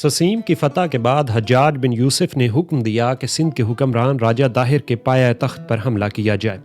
سسیم کی فتح کے بعد حجاج بن یوسف نے حکم دیا کہ سندھ کے حکمران راجہ داہر کے پایہ تخت پر حملہ کیا جائے۔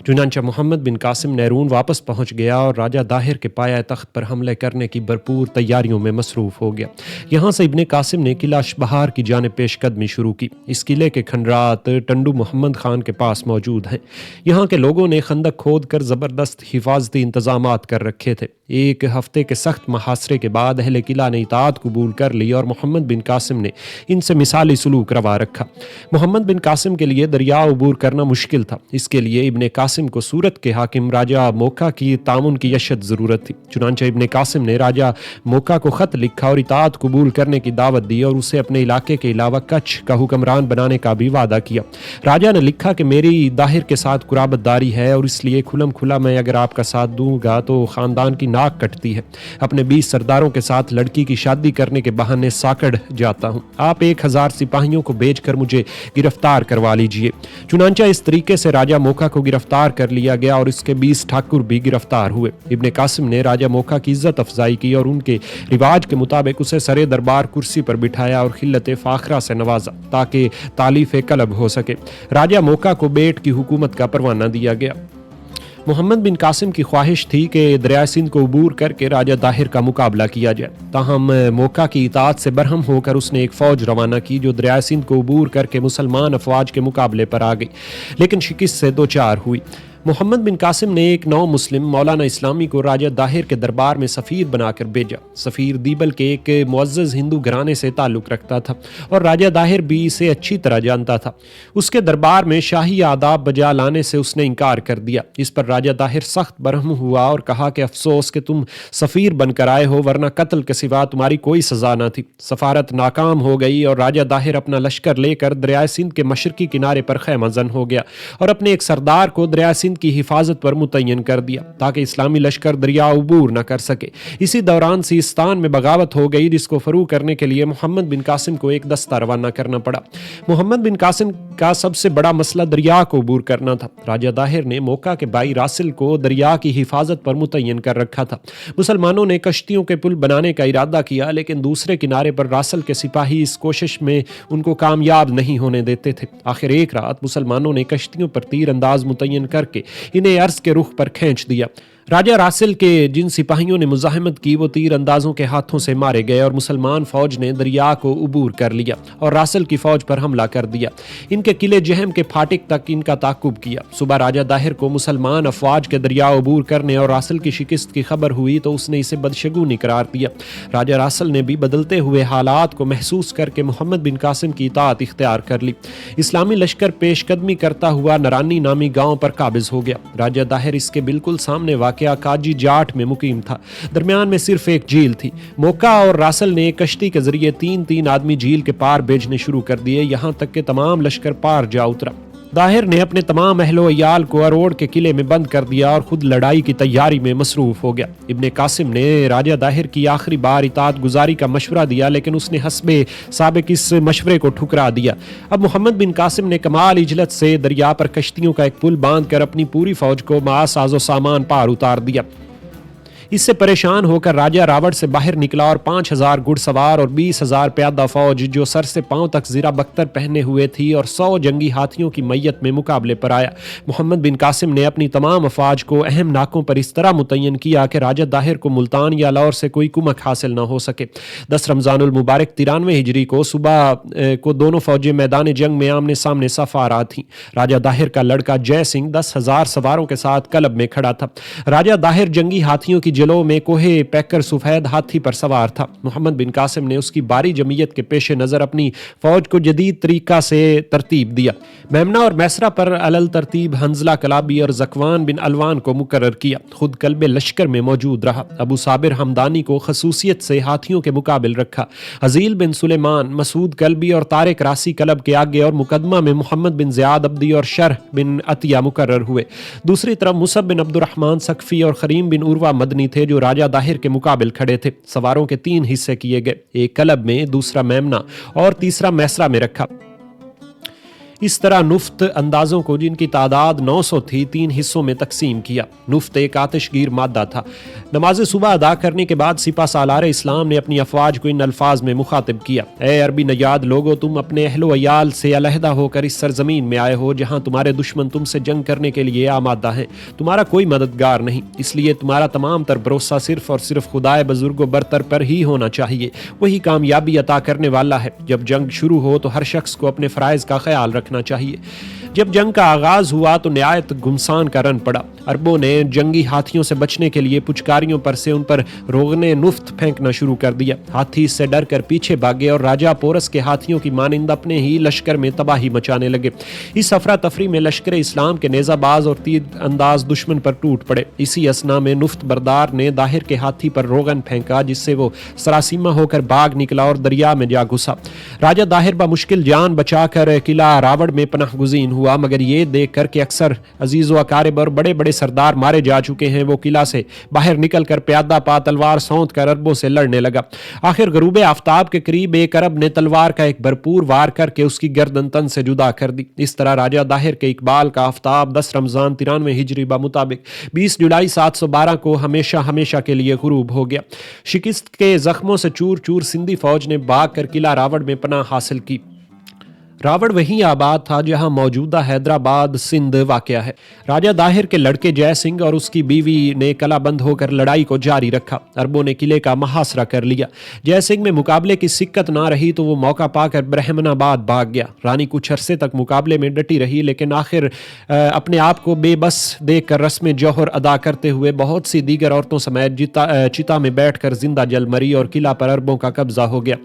چنانچہ محمد بن قاسم نیرون واپس پہنچ گیا اور راجہ داہر کے پایہ تخت پر حملے کرنے کی بھرپور تیاریوں میں مصروف ہو گیا۔ یہاں سے ابن قاسم نے قلعہ اشبہار کی جانب پیش قدمی شروع کی۔ اس قلعے کے کھنڈرات ٹنڈو محمد خان کے پاس موجود ہیں۔ یہاں کے لوگوں نے خندق کھود کر زبردست حفاظتی انتظامات کر رکھے تھے۔ ایک ہفتے کے سخت محاصرے کے بعد اہل قلعہ نے اطاعت قبول کر لی اور محمد بن قاسم نے ان سے مثالی سلوک روا رکھا۔ محمد بن قاسم کے لیے دریا عبور کرنا مشکل تھا۔ اس کے لیے ابن قاسم کو سورت کے حاکم راجہ موکا کی تعاون کی اشد ضرورت تھی۔ چنانچہ ابن قاسم نے راجہ موکا کو خط لکھا اور اطاعت قبول کرنے کی دعوت دی اور اسے اپنے علاقے کے علاوہ کچھ کا حکمران بنانے کا بھی وعدہ کیا۔ راجہ نے لکھا کہ میری داہر کے ساتھ قرابت داری ہے اور اس لیے کھلم کھلا میں اگر آپ کا ساتھ دوں گا تو خاندان کی ناک کٹتی ہے۔ اپنے 20 سرداروں کے ساتھ لڑکی کی شادی کرنے کے بہانے ساکڑ جاتا ہوں۔ آپ 1000 سپاہیوں کو بھیج کر مجھے گرفتار کروا لیجئے۔ چنانچہ اس طریقے سے راجہ موکا کو گرفتار کر لیا گیا اور اس کے 20 ٹھاکر بھی گرفتار ہوئے۔ ابن قاسم نے راجہ موکا کی عزت افزائی کی اور ان کے رواج کے مطابق اسے سرے دربار کرسی پر بٹھایا اور خلت فاخرہ سے نوازا تاکہ تالیف قلب ہو سکے۔ راجہ موکا کو بیٹ کی حکومت کا پروانہ دیا گیا۔ محمد بن قاسم کی خواہش تھی کہ دریائے سندھ کو عبور کر کے راجہ داہر کا مقابلہ کیا جائے، تاہم موکا کی اطاعت سے برہم ہو کر اس نے ایک فوج روانہ کی جو دریائے سندھ کو عبور کر کے مسلمان افواج کے مقابلے پر آ گئی، لیکن شکست سے دوچار ہوئی۔ محمد بن قاسم نے ایک نو مسلم مولانا اسلامی کو راجہ داہر کے دربار میں سفیر بنا کر بھیجا۔ سفیر دیبل کے ایک معزز ہندو گھرانے سے تعلق رکھتا تھا اور راجہ داہر بھی اسے اچھی طرح جانتا تھا۔ اس کے دربار میں شاہی آداب بجا لانے سے اس نے انکار کر دیا۔ اس پر راجہ داہر سخت برہم ہوا اور کہا کہ افسوس کہ تم سفیر بن کر آئے ہو، ورنہ قتل کے سوا تمہاری کوئی سزا نہ تھی۔ سفارت ناکام ہو گئی اور راجہ داہر اپنا لشکر لے کر دریائے سندھ کے مشرقی کنارے پر خیمہ زن ہو گیا اور اپنے ایک سردار کو دریائے سندھ کی حفاظت پر متعین کر دیا تاکہ اسلامی لشکر دریا عبور نہ کر سکے۔ اسی دوران سیستان میں بغاوت ہو گئی جس کو فروغ کرنے کے لیے محمد بن قاسم کو ایک دستہ روانہ کرنا پڑا۔ محمد بن قاسم کا سب سے بڑا مسئلہ دریا کو عبور کرنا تھا۔ راجہ داہر نے موکا کے بھائی راسل کو دریا کی حفاظت پر متعین کر رکھا تھا۔ مسلمانوں نے کشتیوں کے پل بنانے کا ارادہ کیا لیکن دوسرے کنارے پر راسل کے سپاہی اس کوشش میں ان کو کامیاب نہیں ہونے دیتے تھے۔ آخر ایک رات مسلمانوں نے کشتیوں پر تیر انداز متعین کر کے انہیں عرض کے رخ پر کھینچ دیا۔ راجہ راسل کے جن سپاہیوں نے مزاحمت کی وہ تیر اندازوں کے ہاتھوں سے مارے گئے اور مسلمان فوج نے دریا کو عبور کر لیا اور راسل کی فوج پر حملہ کر دیا۔ ان کے قلعے جہم کے پھاٹک تک ان کا تعاقب کیا۔ صبح راجہ داہر کو مسلمان افواج کے دریا عبور کرنے اور راسل کی شکست کی خبر ہوئی تو اس نے اسے بدشگونی قرار دیا۔ راجہ راسل نے بھی بدلتے ہوئے حالات کو محسوس کر کے محمد بن قاسم کی اطاعت اختیار کر لی۔ اسلامی لشکر پیش قدمی کرتا ہوا نرانی نامی گاؤں پر قابض ہو گیا۔ راجہ داہر اس کے بالکل سامنے واقع کاجی جاٹ میں مقیم تھا۔ درمیان میں صرف ایک جھیل تھی۔ موکا اور راسل نے کشتی کے ذریعے 3 آدمی جھیل کے پار بھیجنے شروع کر دیے، یہاں تک کہ تمام لشکر پار جا اترا۔ داہر نے اپنے تمام اہل و عیال کو اروڑ کے قلعے میں بند کر دیا اور خود لڑائی کی تیاری میں مصروف ہو گیا۔ ابن قاسم نے راجہ داہر کی آخری بار اطاعت گزاری کا مشورہ دیا لیکن اس نے حسب سابق اس مشورے کو ٹھکرا دیا۔ اب محمد بن قاسم نے کمال عجلت سے دریا پر کشتیوں کا ایک پل باندھ کر اپنی پوری فوج کو مع ساز و سامان پار اتار دیا۔ اس سے پریشان ہو کر راجہ راوڑ سے باہر نکلا اور 5000 گھڑ سوار اور 20,000 پیادہ فوج جو سر سے پاؤں تک زیرہ بختر پہنے ہوئے تھی اور 100 جنگی ہاتھیوں کی میت میں مقابلے پر آیا۔ محمد بن قاسم نے اپنی تمام افواج کو اہم ناکوں پر اس طرح متعین کیا کہ راجہ داہر کو ملتان یا لاہور سے کوئی کمک حاصل نہ ہو سکے۔ 10 رمضان المبارک 93 ہجری کو صبح کو دونوں فوجیں میدان جنگ میں آمنے سامنے صف آ رہا تھیں۔ راجہ داہر کا لڑکا جے سنگھ 10,000 سواروں کے ساتھ کلب میں کھڑا تھا۔ راجہ داہر جنگی ہاتھیوں کی جلو میں کوہ پیکر سفید ہاتھی پر سوار تھا۔ محمد بن قاسم نے اس کی باری جمعیت کے پیش نظر اپنی فوج کو جدید طریقہ سے ترتیب دیا۔ میمنہ اور میسرہ پر علل ترتیب حنظلہ کلابی اور زکوان بن الوان کو مقرر کیا۔ خود کلب لشکر میں موجود رہا۔ ابو صابر حمدانی کو خصوصیت سے ہاتھیوں کے مقابل رکھا۔ حزیل بن سلیمان، مسعود کلبی اور طارق راسی کلب کے آگے اور مقدمہ میں محمد بن زیاد عبدی اور شرح بن عطیہ مقرر ہوئے۔ دوسری طرف مصعب بن عبد الرحمن سقفی اور خریم بن عروہ مدنی تھے جو راجہ داہر کے مقابل کھڑے تھے۔ سواروں کے 3 حصے کیے گئے، ایک کلب میں، دوسرا میمنہ اور تیسرا میسرہ میں رکھا۔ اس طرح نفط اندازوں کو، جن کی تعداد 900 تھی، 3 حصوں میں تقسیم کیا۔ نفط ایک آتش گیر مادہ تھا۔ نماز صبح ادا کرنے کے بعد سپہ سالار اسلام نے اپنی افواج کو ان الفاظ میں مخاطب کیا: اے عربی نژاد لوگو، تم اپنے اہل و عیال سے علیحدہ ہو کر اس سرزمین میں آئے ہو جہاں تمہارے دشمن تم سے جنگ کرنے کے لیے آمادہ ہیں۔ تمہارا کوئی مددگار نہیں، اس لیے تمہارا تمام تر بھروسہ صرف اور صرف خدائے بزرگ و برتر پر ہی ہونا چاہیے۔ وہی کامیابی عطا کرنے والا ہے۔ جب جنگ شروع ہو تو ہر شخص کو اپنے فرائض کا خیال رکھنا چاہیے۔ جب جنگ کا آغاز ہوا تو نہایت گمسان کا رن پڑا۔ عربوں نے جنگی ہاتھیوں سے بچنے کے لیے پچکاریوں پر سے ان پر روغن نفط پھینکنا شروع کر دیا۔ ہاتھی اس سے ڈر کر پیچھے بھاگے اور راجہ پورس کے ہاتھیوں کی مانند اپنے ہی لشکر میں تباہی مچانے لگے۔ اس افراتفری میں لشکر اسلام کے نیزہ باز اور تیر انداز دشمن پر ٹوٹ پڑے۔ اسی اثنا میں نفط بردار نے داہر کے ہاتھی پر روغن پھینکا، جس سے وہ سراسیمہ ہو کر بھاگ نکلا اور دریا میں جا گھسا۔ راجہ داہر بمشکل جان بچا کر قلعہ راوڑ میں پناہ گزین ہوا، مگر یہ دیکھ کر کہ اکثر عزیز و اقارب اور بڑے بڑے سردار مارے جا چکے ہیں، وہ قلعہ سے باہر نکل کر پیادہ پا تلوار سونت کر عربوں سے لڑنے لگا۔ آخر غروب آفتاب کے قریب ایک عرب نے تلوار کا ایک بھرپور وار کر کے اس کی گردن تن سے جدا کر دی۔ اس طرح راجہ داہر کے اقبال کا آفتاب 10 رمضان 93 ہجری بمطابق 20 جولائی 712 کو ہمیشہ کے لیے غروب ہو گیا۔ شکست کے زخموں سے چور چور سندھی فوج نے بھاگ کر قلعہ راوڑ میں پناہ حاصل کی۔ راوڑ وہیں آباد تھا جہاں موجودہ حیدرآباد سندھ واقع ہے۔ راجہ داہر کے لڑکے جے سنگھ اور اس کی بیوی نے کلا بند ہو کر لڑائی کو جاری رکھا۔ عربوں نے قلعے کا محاصرہ کر لیا۔ جے سنگھ میں مقابلے کی سکت نہ رہی تو وہ موقع پا کر برہمن آباد بھاگ گیا۔ رانی کچھ عرصے تک مقابلے میں ڈٹی رہی، لیکن آخر اپنے آپ کو بے بس دیکھ کر رسم جوہر ادا کرتے ہوئے بہت سی دیگر عورتوں سمیت چتا میں بیٹھ کر زندہ جل مری اور قلعہ پر عربوں کا قبضہ ہو گیا۔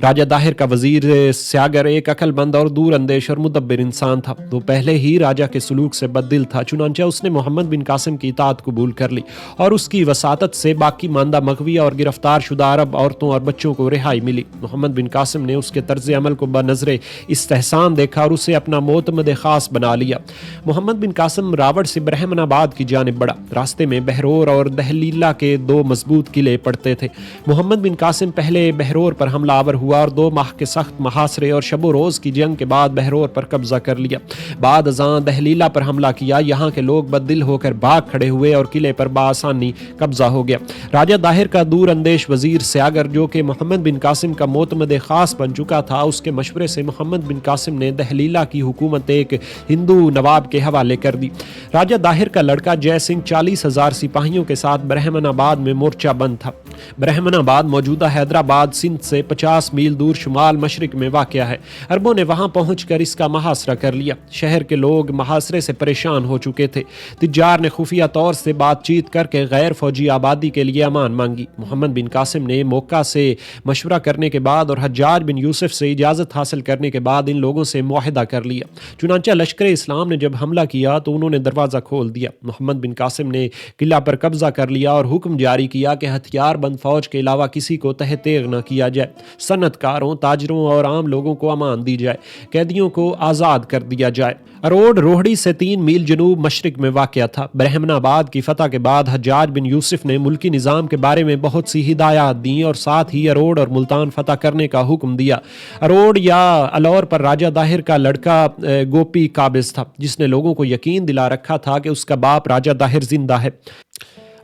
راجہ داہر کا وزیر سیاگر ایک عقل مند اور دور اندیش اور مدبر انسان تھا۔ وہ پہلے ہی راجہ کے سلوک سے بددل تھا، چنانچہ اس نے محمد بن قاسم کی اطاعت قبول کر لی اور اس کی وساطت سے باقی ماندہ مغویہ اور گرفتار شدہ عرب عورتوں اور بچوں کو رہائی ملی۔ محمد بن قاسم نے اس کے طرز عمل کو بنظر استحسان دیکھا اور اسے اپنا معتمد خاص بنا لیا۔ محمد بن قاسم راوڑ سے برہمن آباد کی جانب بڑھا۔ راستے میں بہرور اور دہلیلا کے 2 مضبوط قلعے پڑتے تھے۔ محمد بن قاسم پہلے بہرور پر حملہ آور ہوا اور 2 ماہ کے سخت محاصرے اور شب و روز کی جنگ کے بعد بہرور پر قبضہ کر لیا۔ بعد ازاں دہلیلا پر حملہ کیا۔ یہاں کے لوگ بددل ہو کر بھاگ کھڑے ہوئے اور قلعے پر بآسانی قبضہ ہو گیا۔ راجہ داہر کا دور اندیش وزیر سیاگر، جو کہ محمد بن قاسم کا معتمد خاص بن چکا تھا، اس کے مشورے سے محمد بن قاسم نے دہلیلا کی حکومت ایک ہندو نواب کے حوالے کر دی۔ راجہ داہر کا لڑکا جے سنگھ 40,000 سپاہیوں کے ساتھ برہمن آباد میں مورچہ بند تھا۔ برہمن آباد موجودہ حیدرآباد سندھ سے 50 میل دور شمال مشرق میں واقع ہے۔ عربوں نے وہاں پہنچ کر اس کا محاصرہ کر لیا۔ شہر کے لوگ محاصرے سے پریشان ہو چکے تھے۔ تجار نے خفیہ طور سے بات چیت کر کے غیر فوجی آبادی کے لیے امان مانگی۔ محمد بن قاسم نے موقع سے مشورہ کرنے کے بعد اور حجاج بن یوسف سے اجازت حاصل کرنے کے بعد ان لوگوں سے معاہدہ کر لیا۔ چنانچہ لشکر اسلام نے جب حملہ کیا تو انہوں نے دروازہ کھول دیا۔ محمد بن قاسم نے قلعہ پر قبضہ کر لیا اور حکم جاری کیا کہ ہتھیار بند فوج کے علاوہ کسی کو تہ تیغ نہ کیا جائے۔ صنعت کاروں، تاجروں اور عام لوگوں کو امان دی جائے۔ قیدیوں کو آزاد کر دیا جائے۔ اروڑ روہڑی سے 3 میل جنوب مشرق میں واقع تھا۔ برہمن آباد کی فتح کے بعد حجاج بن یوسف نے ملکی نظام کے بارے میں بہت سی ہدایات دیں اور ساتھ ہی اروڑ اور ملتان فتح کرنے کا حکم دیا۔ اروڑ یا الور پر راجہ داہر کا لڑکا گوپی قابض تھا، جس نے لوگوں کو یقین دلا رکھا تھا کہ اس کا باپ راجہ داہر زندہ ہے۔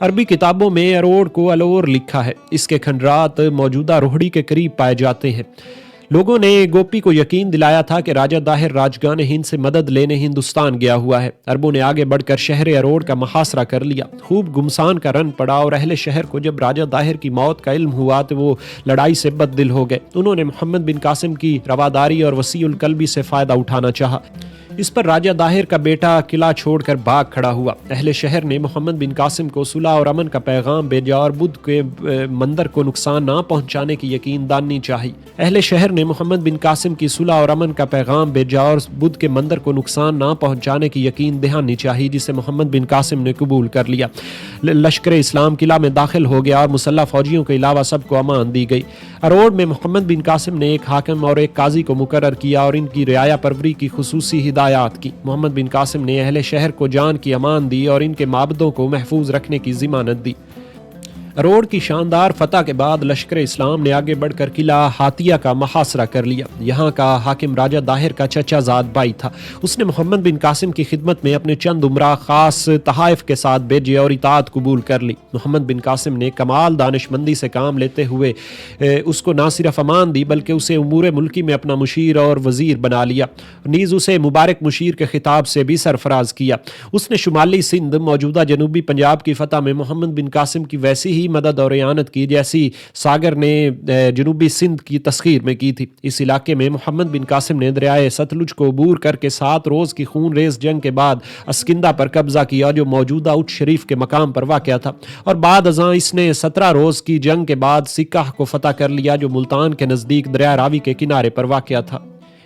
عربی کتابوں میں اروڑ کو الور لکھا ہے۔ اس کے کھنڈرات موجودہ روہڑی کے قریب پائے جاتے ہیں۔ لوگوں نے گوپی کو یقین دلایا تھا کہ راجہ داہر راجگان ہند سے مدد لینے ہندوستان گیا ہوا ہے۔ عربوں نے آگے بڑھ کر شہر اروڑ کا محاصرہ کر لیا۔ خوب گمسان کا رن پڑا اور اہل شہر کو جب راجہ داہر کی موت کا علم ہوا تو وہ لڑائی سے بددل ہو گئے۔ انہوں نے محمد بن قاسم کی رواداری اور وسیع القلبی سے فائدہ اٹھانا چاہا۔ اس پر راجہ داہر کا بیٹا قلعہ چھوڑ کر بھاگ کھڑا ہوا۔ اہل شہر نے محمد بن قاسم کو صلح اور امن کا پیغام بھیجا اور بدھ کے مندر کو نقصان نہ پہنچانے کی یقین دانی چاہی۔ اہل شہر نے محمد بن قاسم کی صلح اور امن کا پیغام بھیجا اور بدھ کے مندر کو نقصان نہ پہنچانے کی یقین دہانی چاہی، جسے محمد بن قاسم نے قبول کر لیا۔ لشکر اسلام قلعہ میں داخل ہو گیا اور مسلح فوجیوں کے علاوہ سب کو امان دی گئی۔ اروڑ میں محمد بن قاسم نے ایک حاکم اور ایک قاضی کو مقرر کیا اور ان کی رعایا پروری کی خصوصی ہدایات کی۔ محمد بن قاسم نے اہل شہر کو جان کی امان دی اور ان کے معبدوں کو محفوظ رکھنے کی ضمانت دی۔ اروڑ کی شاندار فتح کے بعد لشکر اسلام نے آگے بڑھ کر قلعہ ہاتھیہ کا محاصرہ کر لیا۔ یہاں کا حاکم راجہ داہر کا چچا زاد بھائی تھا۔ اس نے محمد بن قاسم کی خدمت میں اپنے چند عمرہ خاص تحائف کے ساتھ بھیجے اور اطاعت قبول کر لی۔ محمد بن قاسم نے کمال دانش مندی سے کام لیتے ہوئے اس کو نہ صرف امان دی بلکہ اسے امور ملکی میں اپنا مشیر اور وزیر بنا لیا، نیز اسے مبارک مشیر کے خطاب سے بھی سرفراز کیا۔ اس نے شمالی سندھ موجودہ جنوبی پنجاب کی فتح میں محمد بن قاسم کی ویسی ہی مدد اور اعانت کی جیسی ساگر نے جنوبی سندھ کی تسخیر میں کی تھی۔ اس علاقے میں محمد بن قاسم نے دریائے ستلج کو عبور کر کے 7 روز کی خون ریز جنگ کے بعد اسکندہ پر قبضہ کیا جو موجودہ اٹھ شریف کے مقام پر واقع تھا، اور بعد ازاں اس نے 17 روز کی جنگ کے بعد سکہ کو فتح کر لیا جو ملتان کے نزدیک دریا راوی کے کنارے پر واقع تھا۔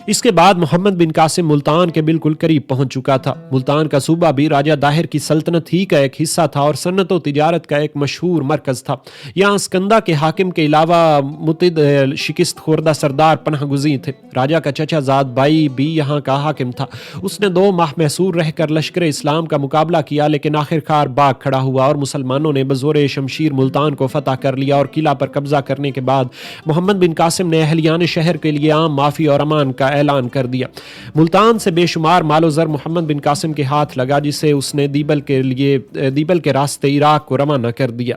اس کے بعد محمد بن قاسم ملتان کے بالکل قریب پہنچ چکا تھا۔ ملتان کا صوبہ بھی راجہ داہر کی سلطنت ہی کا ایک حصہ تھا اور صنعت و تجارت کا ایک مشہور مرکز تھا۔ یہاں اسکندہ کے حاکم کے علاوہ متعدد شکست خوردہ سردار پناہ گزین تھے۔ راجہ کا چچا زاد بھائی بھی یہاں کا حاکم تھا۔ اس نے 2 ماہ محصور رہ کر لشکر اسلام کا مقابلہ کیا، لیکن آخرکار باغ کھڑا ہوا اور مسلمانوں نے بزور شمشیر ملتان کو فتح کر لیا، اور قلعہ پر قبضہ کرنے کے بعد محمد بن قاسم نے اہلیان شہر کے لیے عام معافی اور امان کا اعلان کر دیا۔ ملتان سے بے شمار مال و زر محمد بن قاسم کے ہاتھ لگا، جسے اس نے دیبل کے راستے عراق کو روانہ کر دیا۔